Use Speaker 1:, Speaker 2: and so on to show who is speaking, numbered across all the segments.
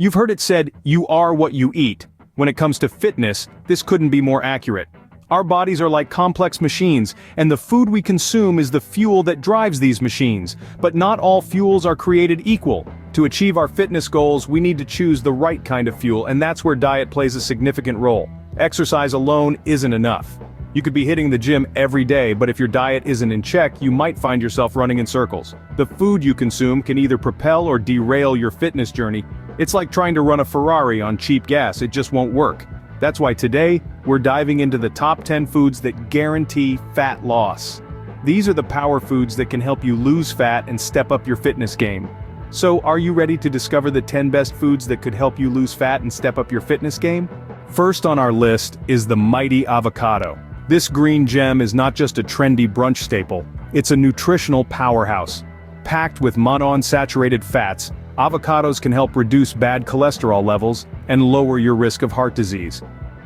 Speaker 1: You've heard it said, you are what you eat. When it comes to fitness, this couldn't be more accurate. Our bodies are like complex machines, and the food we consume is the fuel that drives these machines. But not all fuels are created equal. To achieve our fitness goals, we need to choose the right kind of fuel, and that's where diet plays a significant role. Exercise alone isn't enough. You could be hitting the gym every day, but if your diet isn't in check, you might find yourself running in circles. The food you consume can either propel or derail your fitness journey. It's like trying to run a Ferrari on cheap gas, it just won't work. That's why today, we're diving into the top 10 foods that guarantee fat loss. These are the power foods that can help you lose fat and step up your fitness game. So, are you ready to discover the 10 best foods that could help you lose fat and step up your fitness game? First on our list is the mighty avocado. This green gem is not just a trendy brunch staple, it's a nutritional powerhouse. Packed with monounsaturated fats, avocados can help reduce bad cholesterol levels and lower your risk of heart disease.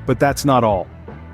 Speaker 1: But that's not all.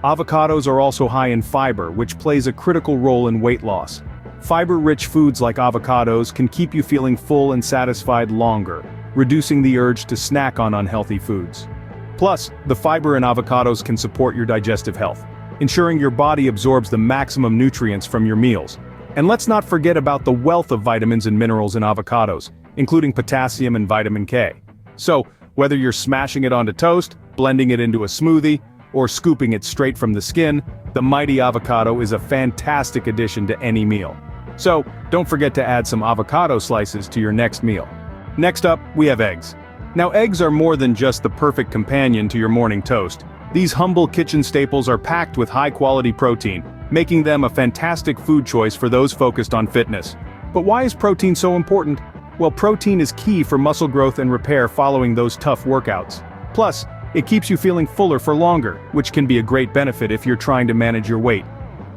Speaker 1: Avocados are also high in fiber, which plays a critical role in weight loss. Fiber-rich foods like avocados can keep you feeling full and satisfied longer, reducing the urge to snack on unhealthy foods. Plus, the fiber in avocados can support your digestive health, ensuring your body absorbs the maximum nutrients from your meals. And let's not forget about the wealth of vitamins and minerals in avocados, including potassium and vitamin K. So, whether you're smashing it onto toast, blending it into a smoothie, or scooping it straight from the skin, the mighty avocado is a fantastic addition to any meal. So, don't forget to add some avocado slices to your next meal. Next up, we have eggs. Now, eggs are more than just the perfect companion to your morning toast. These humble kitchen staples are packed with high-quality protein, making them a fantastic food choice for those focused on fitness. But why is protein so important? Well, protein is key for muscle growth and repair following those tough workouts. Plus, it keeps you feeling fuller for longer, which can be a great benefit if you're trying to manage your weight.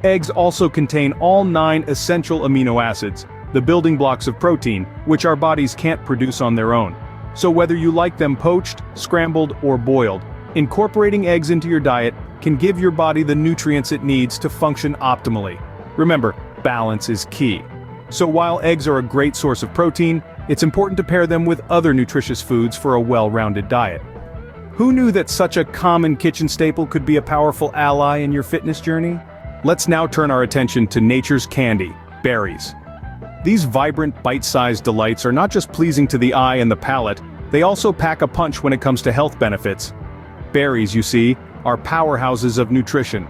Speaker 1: Eggs also contain all 9 essential amino acids, the building blocks of protein, which our bodies can't produce on their own. So whether you like them poached, scrambled, or boiled, incorporating eggs into your diet can give your body the nutrients it needs to function optimally. Remember, balance is key. So while eggs are a great source of protein, it's important to pair them with other nutritious foods for a well-rounded diet. Who knew that such a common kitchen staple could be a powerful ally in your fitness journey? Let's now turn our attention to nature's candy, berries. These vibrant, bite-sized delights are not just pleasing to the eye and the palate, they also pack a punch when it comes to health benefits. Berries, you see, are powerhouses of nutrition.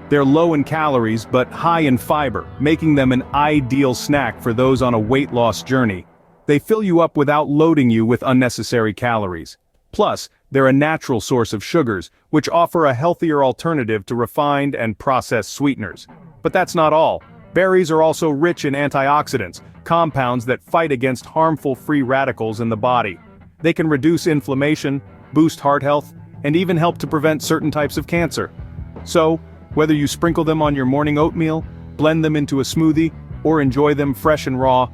Speaker 1: They're low in calories but high in fiber, making them an ideal snack for those on a weight loss journey. They fill you up without loading you with unnecessary calories. Plus, they're a natural source of sugars, which offer a healthier alternative to refined and processed sweeteners. But that's not all. Berries are also rich in antioxidants, compounds that fight against harmful free radicals in the body. They can reduce inflammation, boost heart health, and even help to prevent certain types of cancer. So, whether you sprinkle them on your morning oatmeal, blend them into a smoothie, or enjoy them fresh and raw,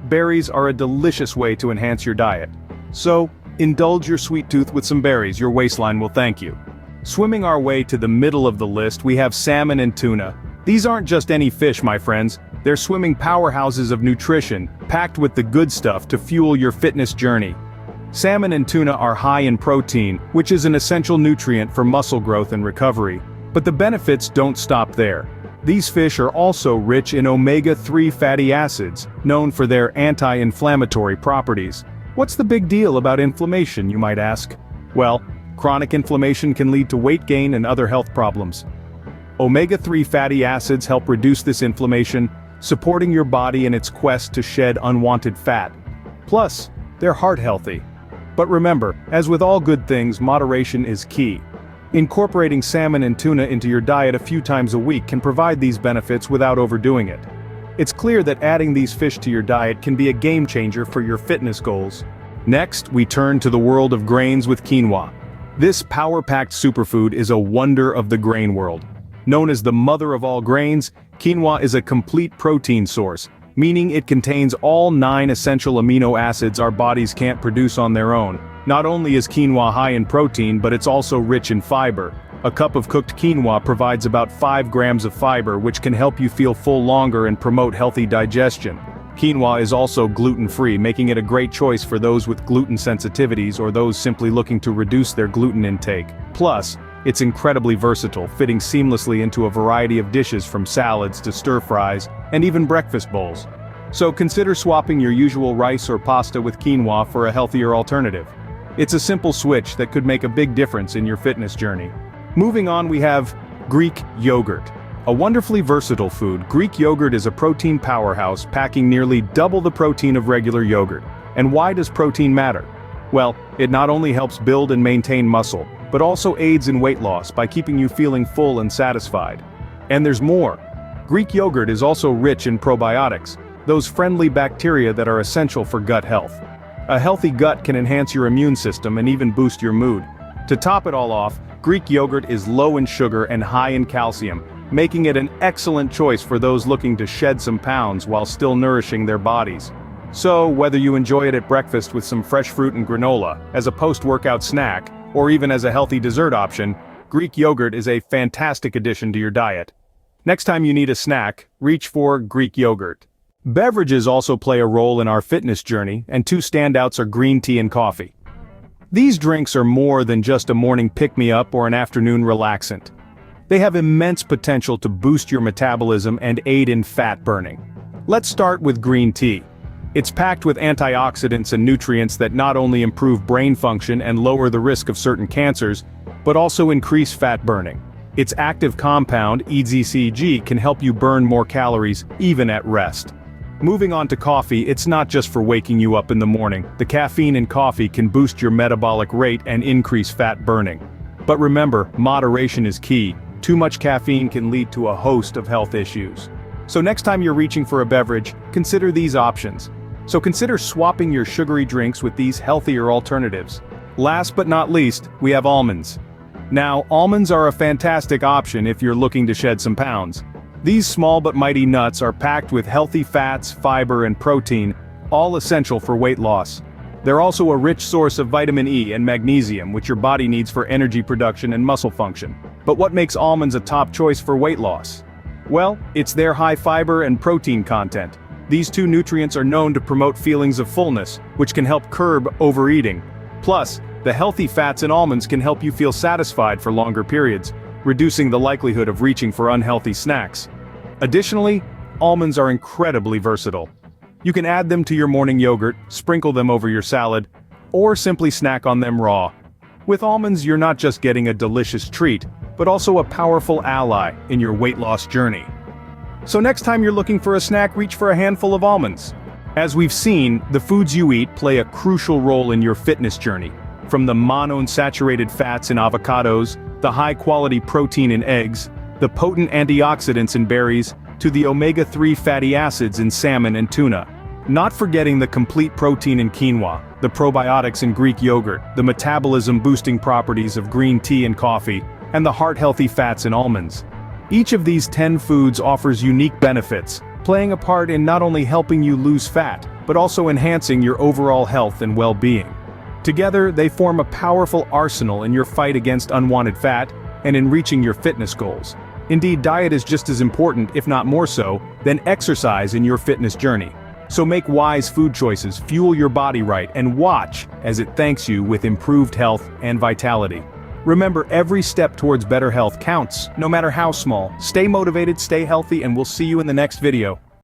Speaker 1: berries are a delicious way to enhance your diet. So, indulge your sweet tooth with some berries, your waistline will thank you. Swimming our way to the middle of the list, we have salmon and tuna. These aren't just any fish, my friends. They're swimming powerhouses of nutrition, packed with the good stuff to fuel your fitness journey. Salmon and tuna are high in protein, which is an essential nutrient for muscle growth and recovery. But the benefits don't stop there. These fish are also rich in omega-3 fatty acids, known for their anti-inflammatory properties. What's the big deal about inflammation, you might ask? Well, chronic inflammation can lead to weight gain and other health problems. Omega-3 fatty acids help reduce this inflammation, supporting your body in its quest to shed unwanted fat. Plus, they're heart healthy. But remember, as with all good things, moderation is key. Incorporating salmon and tuna into your diet a few times a week can provide these benefits without overdoing it. It's clear that adding these fish to your diet can be a game changer for your fitness goals. Next, we turn to the world of grains with quinoa. This power-packed superfood is a wonder of the grain world. Known as the mother of all grains, quinoa is a complete protein source, meaning it contains all 9 essential amino acids our bodies can't produce on their own. Not only is quinoa high in protein, but it's also rich in fiber. A cup of cooked quinoa provides about 5 grams of fiber, which can help you feel full longer and promote healthy digestion. Quinoa is also gluten-free, making it a great choice for those with gluten sensitivities or those simply looking to reduce their gluten intake. Plus, it's incredibly versatile, fitting seamlessly into a variety of dishes from salads to stir-fries, and even breakfast bowls. So consider swapping your usual rice or pasta with quinoa for a healthier alternative. It's a simple switch that could make a big difference in your fitness journey. Moving on, we have Greek yogurt. A wonderfully versatile food, Greek yogurt is a protein powerhouse packing nearly double the protein of regular yogurt. And why does protein matter? Well, it not only helps build and maintain muscle, but also aids in weight loss by keeping you feeling full and satisfied. And there's more. Greek yogurt is also rich in probiotics, those friendly bacteria that are essential for gut health. A healthy gut can enhance your immune system and even boost your mood. To top it all off, Greek yogurt is low in sugar and high in calcium, making it an excellent choice for those looking to shed some pounds while still nourishing their bodies. So, whether you enjoy it at breakfast with some fresh fruit and granola, as a post-workout snack, or even as a healthy dessert option, Greek yogurt is a fantastic addition to your diet. Next time you need a snack, reach for Greek yogurt. Beverages also play a role in our fitness journey, and two standouts are green tea and coffee. These drinks are more than just a morning pick-me-up or an afternoon relaxant. They have immense potential to boost your metabolism and aid in fat burning. Let's start with green tea. It's packed with antioxidants and nutrients that not only improve brain function and lower the risk of certain cancers, but also increase fat burning. Its active compound, EGCG, can help you burn more calories even at rest. Moving on to coffee, it's not just for waking you up in the morning. The caffeine in coffee can boost your metabolic rate and increase fat burning. But remember, moderation is key. Too much caffeine can lead to a host of health issues. So next time you're reaching for a beverage, consider these options. So consider swapping your sugary drinks with these healthier alternatives. Last but not least, we have almonds. Now, almonds are a fantastic option if you're looking to shed some pounds. These small but mighty nuts are packed with healthy fats, fiber, and protein, all essential for weight loss. They're also a rich source of vitamin E and magnesium, which your body needs for energy production and muscle function. But what makes almonds a top choice for weight loss? Well, it's their high fiber and protein content. These two nutrients are known to promote feelings of fullness, which can help curb overeating. Plus, the healthy fats in almonds can help you feel satisfied for longer periods, reducing the likelihood of reaching for unhealthy snacks. Additionally, almonds are incredibly versatile. You can add them to your morning yogurt, sprinkle them over your salad, or simply snack on them raw. With almonds, you're not just getting a delicious treat, but also a powerful ally in your weight loss journey. So next time you're looking for a snack, reach for a handful of almonds. As we've seen, the foods you eat play a crucial role in your fitness journey. From the monounsaturated fats in avocados, the high-quality protein in eggs, the potent antioxidants in berries, to the omega-3 fatty acids in salmon and tuna. Not forgetting the complete protein in quinoa, the probiotics in Greek yogurt, the metabolism-boosting properties of green tea and coffee, and the heart-healthy fats in almonds. Each of these 10 foods offers unique benefits, playing a part in not only helping you lose fat, but also enhancing your overall health and well-being. Together, they form a powerful arsenal in your fight against unwanted fat and in reaching your fitness goals. Indeed, diet is just as important, if not more so, than exercise in your fitness journey. So make wise food choices, fuel your body right, and watch as it thanks you with improved health and vitality. Remember, every step towards better health counts, no matter how small. Stay motivated, stay healthy, and we'll see you in the next video.